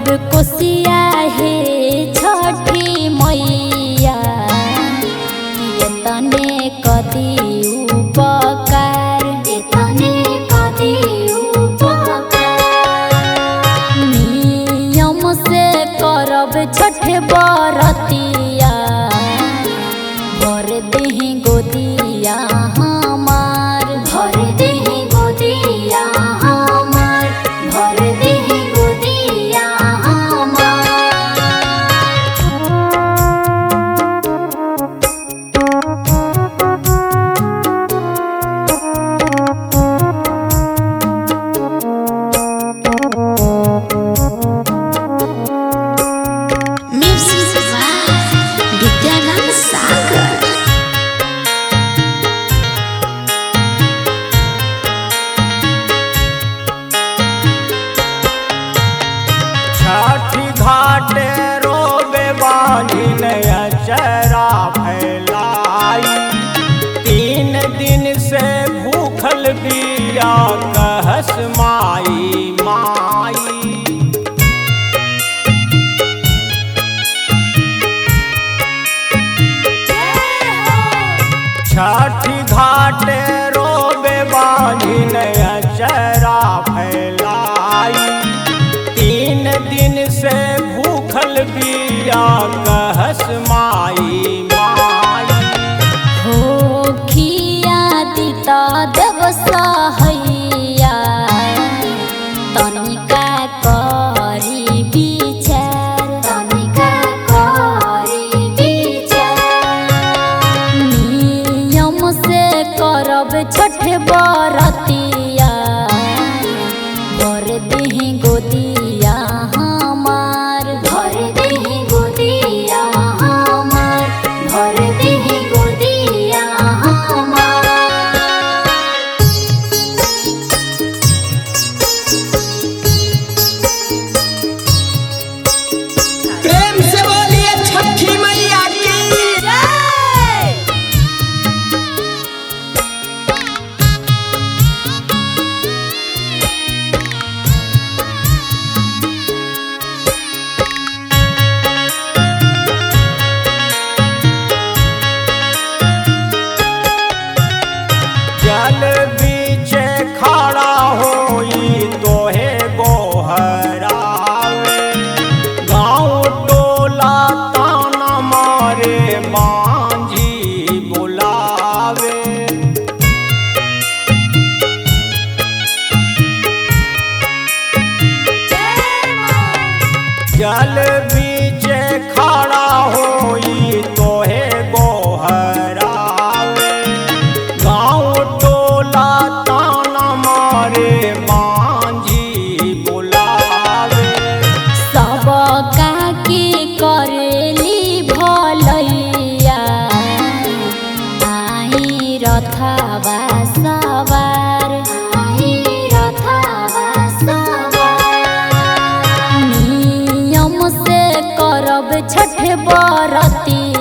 भरब कोसिया हे छठी मैया तने कदी उपकार तने कदी उपकार नियम से करब छठ बरतिया भर देहि गोदिया हमार भर देहि गोदिया हमार भर देहि गोदिया हमार। छठी घाटे रोबे बानी अचरा फैलाई 3 दिन से भूखल बिया कहस माई माई। छठी घाटे रोबे बानी अचरा फैलाई 3 दिन से भूखल बिया कहस माई माई। हो खिया दिता देव सहैया तनिका करी विचार तनिका करी विचार नियम से करब छठ बरतिया भर देहि गोदिया हमार भर देहि गोदिया हमार भर देहि गोदिया हमार। प्रेम से बोलिए छठी मैया की जय। जल बीचे खड़ा होई तोहे गोहरावे गाँव टोला ताना मारे मांझी बुलावे। जल बीचे खड़ा होई तोहे गोहरावे गाँव टोला ताना मारे मांझी बुलावे। सब काकी करेली भलैया आई रथवा सवार आई रथवा सवार नियम से करब छठ बरतिया